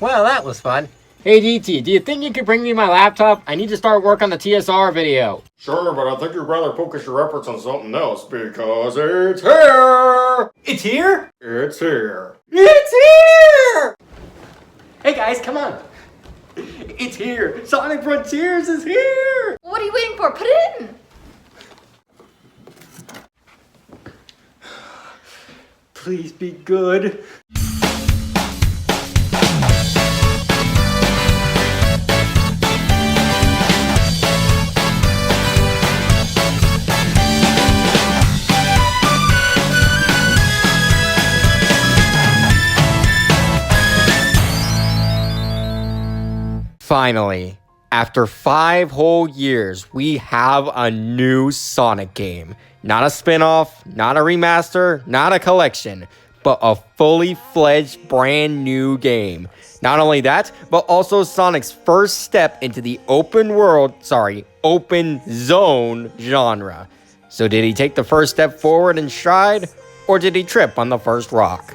Well, that was fun. Hey DT, do you think you could bring me my laptop? I need to start work on the TSR video. Sure, but I think you'd rather focus your efforts on something else because it's here! It's here? It's here. It's here! Hey guys, come on. It's here. Sonic Frontiers is here! What are you waiting for? Put it in! Please be good. Finally, after 5 whole years, we have a new Sonic game. Not a spin-off, not a remaster, not a collection, but a fully fledged brand new game. Not only that, but also Sonic's first step into the open zone genre. So did he take the first step forward in stride, or did he trip on the first rock?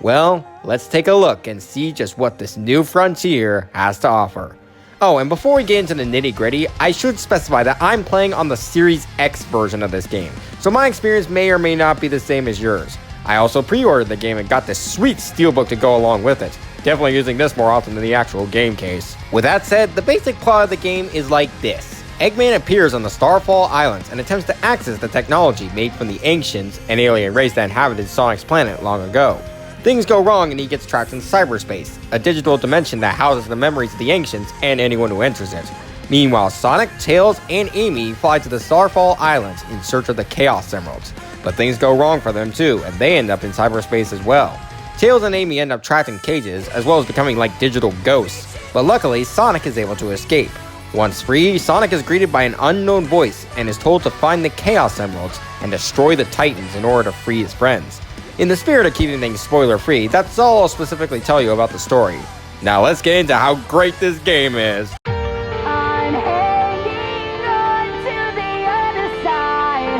Well, let's take a look and see just what this new frontier has to offer. Oh, and before we get into the nitty-gritty, I should specify that I'm playing on the Series X version of this game, so my experience may or may not be the same as yours. I also pre-ordered the game and got this sweet steelbook to go along with it, definitely using this more often than the actual game case. With that said, the basic plot of the game is like this. Eggman appears on the Starfall Islands and attempts to access the technology made from the Ancients, an alien race that inhabited Sonic's planet long ago. Things go wrong and he gets trapped in cyberspace, a digital dimension that houses the memories of the Ancients and anyone who enters it. Meanwhile, Sonic, Tails, and Amy fly to the Starfall Islands in search of the Chaos Emeralds. But things go wrong for them too, and they end up in cyberspace as well. Tails and Amy end up trapped in cages, as well as becoming like digital ghosts, but luckily Sonic is able to escape. Once free, Sonic is greeted by an unknown voice and is told to find the Chaos Emeralds and destroy the Titans in order to free his friends. In the spirit of keeping things spoiler-free, that's all I'll specifically tell you about the story. Now let's get into how great this game is.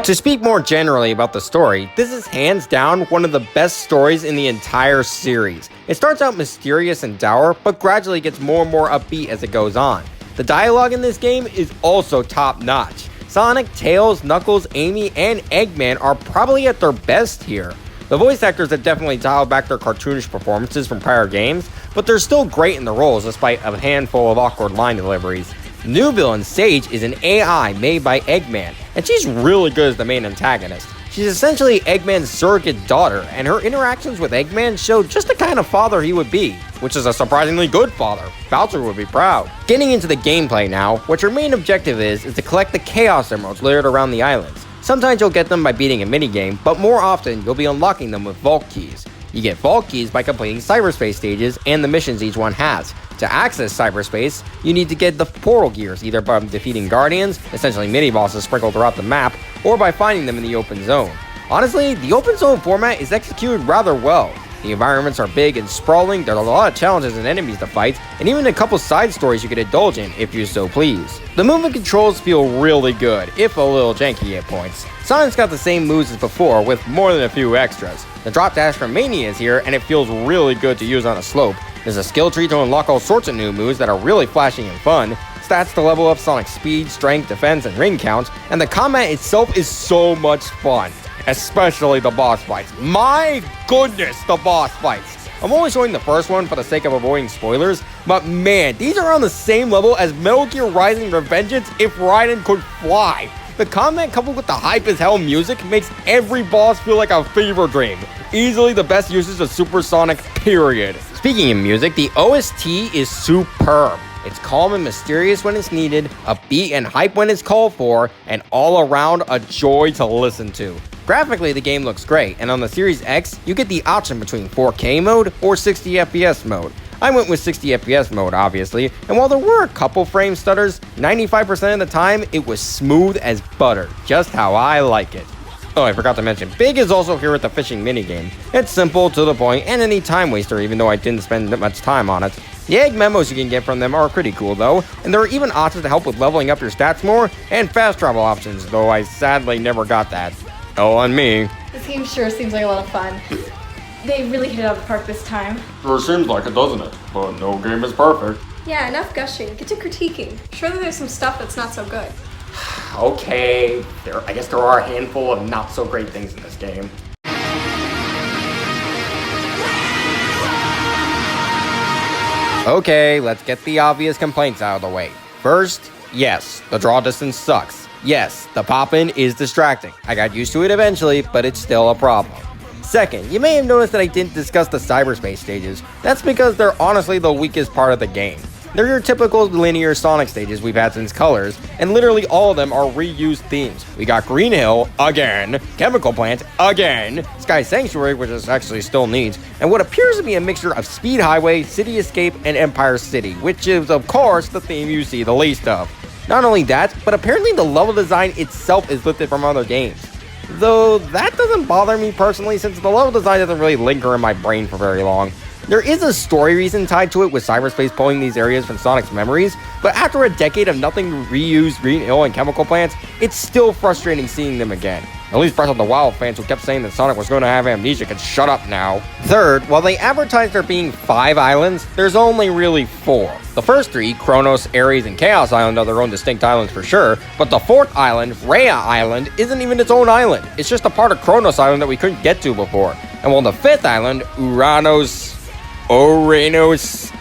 To speak more generally about the story, this is hands down one of the best stories in the entire series. It starts out mysterious and dour, but gradually gets more and more upbeat as it goes on. The dialogue in this game is also top-notch. Sonic, Tails, Knuckles, Amy, and Eggman are probably at their best here. The voice actors have definitely dialed back their cartoonish performances from prior games, but they're still great in the roles despite a handful of awkward line deliveries. The new villain, Sage, is an AI made by Eggman, and she's really good as the main antagonist. She's essentially Eggman's surrogate daughter, and her interactions with Eggman show just the kind of father he would be, which is a surprisingly good father. Bowser would be proud. Getting into the gameplay now, what your main objective is to collect the Chaos Emeralds littered around the islands. Sometimes you'll get them by beating a minigame, but more often you'll be unlocking them with vault keys. You get vault keys by completing cyberspace stages and the missions each one has. To access cyberspace, you need to get the portal gears, either by defeating guardians, essentially mini-bosses sprinkled throughout the map, or by finding them in the open zone. Honestly, the open zone format is executed rather well. The environments are big and sprawling, there are a lot of challenges and enemies to fight, and even a couple side stories you could indulge in if you so please. The movement controls feel really good, if a little janky at points. Sonic's got the same moves as before, with more than a few extras. The drop dash from Mania is here, and it feels really good to use on a slope. There's a skill tree to unlock all sorts of new moves that are really flashy and fun, stats to level up Sonic's speed, strength, defense, and ring count, and the combat itself is so much fun. Especially the boss fights. My goodness, the boss fights. I'm only showing the first one for the sake of avoiding spoilers, but man, these are on the same level as Metal Gear Rising Revengeance if Raiden could fly. The combat coupled with the hype as hell music makes every boss feel like a fever dream. Easily the best usage of Super Sonic, period. Speaking of music, the OST is superb. It's calm and mysterious when it's needed, upbeat and hype when it's called for, and all around a joy to listen to. Graphically, the game looks great, and on the Series X, you get the option between 4K mode or 60 FPS mode. I went with 60 FPS mode, obviously, and while there were a couple frame stutters, 95% of the time, it was smooth as butter, just how I like it. Oh, I forgot to mention, Big is also here with the fishing minigame. It's simple, to the point, and any time waster, even though I didn't spend that much time on it. The egg memos you can get from them are pretty cool though, and there are even options to help with leveling up your stats more, and fast travel options, though I sadly never got that. Oh, on me. This game sure seems like a lot of fun. They really hit it out of the park this time. Sure seems like it, doesn't it? But no game is perfect. Yeah, enough gushing. Get to critiquing. Surely there's some stuff that's not so good. Okay, I guess there are a handful of not so great things in this game. Okay, let's get the obvious complaints out of the way. First, yes, the draw distance sucks. Yes, the pop-in is distracting. I got used to it eventually, but it's still a problem. Second, you may have noticed that I didn't discuss the cyberspace stages. That's because they're honestly the weakest part of the game. They're your typical linear Sonic stages we've had since Colors, and literally all of them are reused themes. We got Green Hill, again, Chemical Plant, again, Sky Sanctuary, which is actually still needs, and what appears to be a mixture of Speed Highway, City Escape, and Empire City, which is, of course, the theme you see the least of. Not only that, but apparently the level design itself is lifted from other games. Though that doesn't bother me personally, since the level design doesn't really linger in my brain for very long. There is a story reason tied to it with cyberspace pulling these areas from Sonic's memories, but after a decade of nothing to reuse Green Hill and Chemical Plants, it's still frustrating seeing them again. At least Breath of the Wild fans who kept saying that Sonic was going to have amnesia can shut up now. Third, while they advertised there being 5 islands, there's only really 4. The first 3, Kronos, Ares, and Chaos Island, are their own distinct islands for sure, but the 4th island, Rhea Island, isn't even its own island. It's just a part of Kronos Island that we couldn't get to before. And while the 5th island,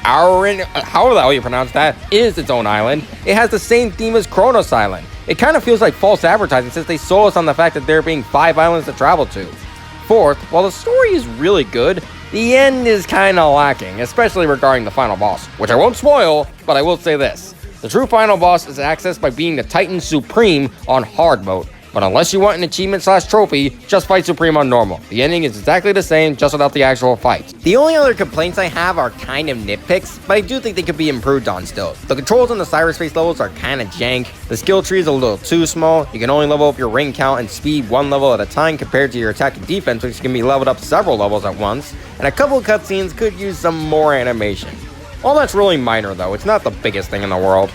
however the hell you pronounce that, is its own island, it has the same theme as Kronos Island. It kind of feels like false advertising since they sold us on the fact that there being 5 islands to travel to. Fourth, while the story is really good, the end is kind of lacking, especially regarding the final boss, which I won't spoil, but I will say this. The true final boss is accessed by being the Titan Supreme on hard mode. But unless you want an achievement/trophy, just fight Supreme on normal. The ending is exactly the same, just without the actual fight. The only other complaints I have are kind of nitpicks, but I do think they could be improved on still. The controls on the cyberspace levels are kind of jank, the skill tree is a little too small, you can only level up your ring count and speed 1 level at a time compared to your attack and defense, which can be leveled up several levels at once, and a couple of cutscenes could use some more animation. All that's really minor though, it's not the biggest thing in the world.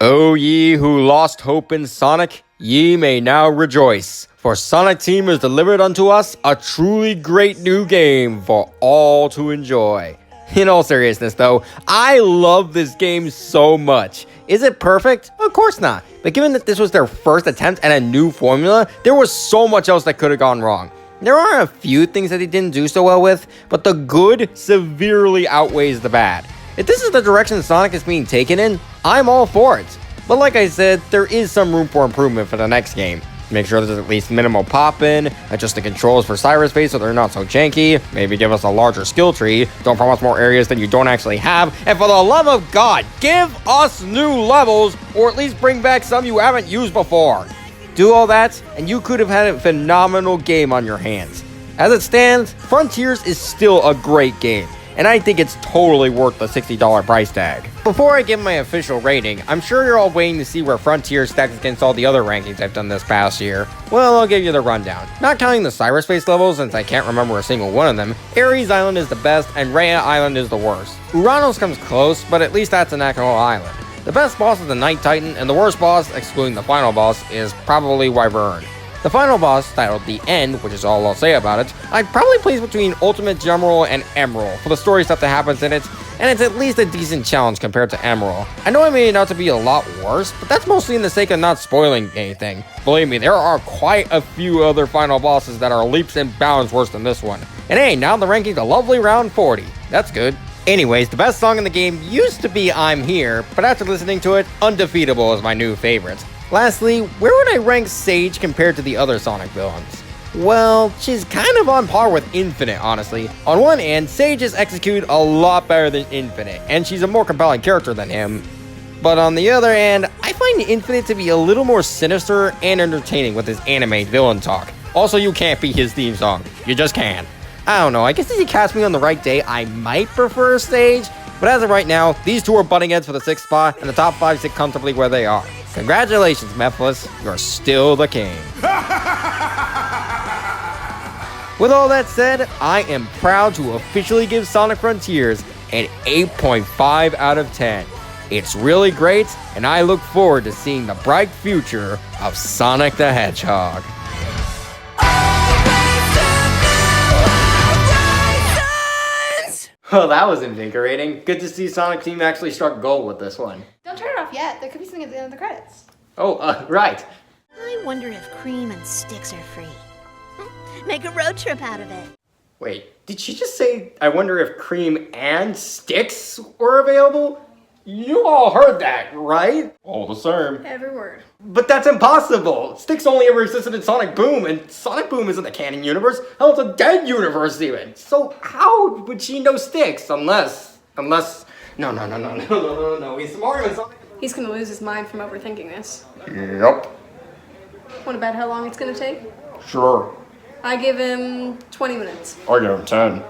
O ye who lost hope in Sonic, ye may now rejoice, for Sonic Team has delivered unto us a truly great new game for all to enjoy. In all seriousness though, I love this game so much. Is it perfect? Of course not, but given that this was their first attempt at a new formula, there was so much else that could have gone wrong. There are a few things that they didn't do so well with, but the good severely outweighs the bad. If this is the direction Sonic is being taken in, I'm all for it. But like I said, there is some room for improvement for the next game. Make sure there's at least minimal pop-in, adjust the controls for cyberspace so they're not so janky, maybe give us a larger skill tree, don't promise more areas than you don't actually have, and for the love of God, give us new levels, or at least bring back some you haven't used before. Do all that, and you could have had a phenomenal game on your hands. As it stands, Frontiers is still a great game, and I think it's totally worth the $60 price tag. Before I give my official rating, I'm sure you're all waiting to see where Frontier stacks against all the other rankings I've done this past year. Well, I'll give you the rundown. Not counting the cyberspace levels, since I can't remember a single one of them, Ares Island is the best and Rhea Island is the worst. Uranos comes close, but at least that's an actual island. The best boss is the Night Titan, and the worst boss, excluding the final boss, is probably Wyvern. The final boss, titled The End, which is all I'll say about it, I'd probably place between Ultimate Gemerald and Emerald for the story stuff that happens in it, and it's at least a decent challenge compared to Emerald. I know I made it out to be a lot worse, but that's mostly in the sake of not spoiling anything. Believe me, there are quite a few other final bosses that are leaps and bounds worse than this one. And hey, now the ranking's a lovely round 40. That's good. Anyways, the best song in the game used to be I'm Here, but after listening to it, Undefeatable is my new favorite. Lastly, where would I rank Sage compared to the other Sonic villains? Well, she's kind of on par with Infinite, honestly. On one hand, Sage is executed a lot better than Infinite, and she's a more compelling character than him. But on the other hand, I find Infinite to be a little more sinister and entertaining with his anime villain talk. Also, you can't beat his theme song. You just can't. I don't know, I guess if you catch me on the right day, I might prefer Sage, but as of right now, these two are butting heads for the 6th spot, and the top 5 sit comfortably where they are. Congratulations, Mephiles, you're still the king. With all that said, I am proud to officially give Sonic Frontiers an 8.5 out of 10. It's really great, and I look forward to seeing the bright future of Sonic the Hedgehog. Well, that was invigorating. Good to see Sonic Team actually struck gold with this one. Don't turn it off yet. There could be something at the end of the credits. Oh, right. I wonder if cream and sticks are free. Make a road trip out of it. Wait, did she just say, I wonder if cream and sticks were available? You all heard that, right? All the same. Every word. But that's impossible! Sticks only ever existed in Sonic Boom, and Sonic Boom isn't a canon universe. Hell, it's a dead universe even! So how would she know Sticks? Unless... No, he's smarter than Sonic. He's gonna lose his mind from overthinking this. Yep. What about how long it's gonna take? Sure. I give him 20 minutes. I give him 10.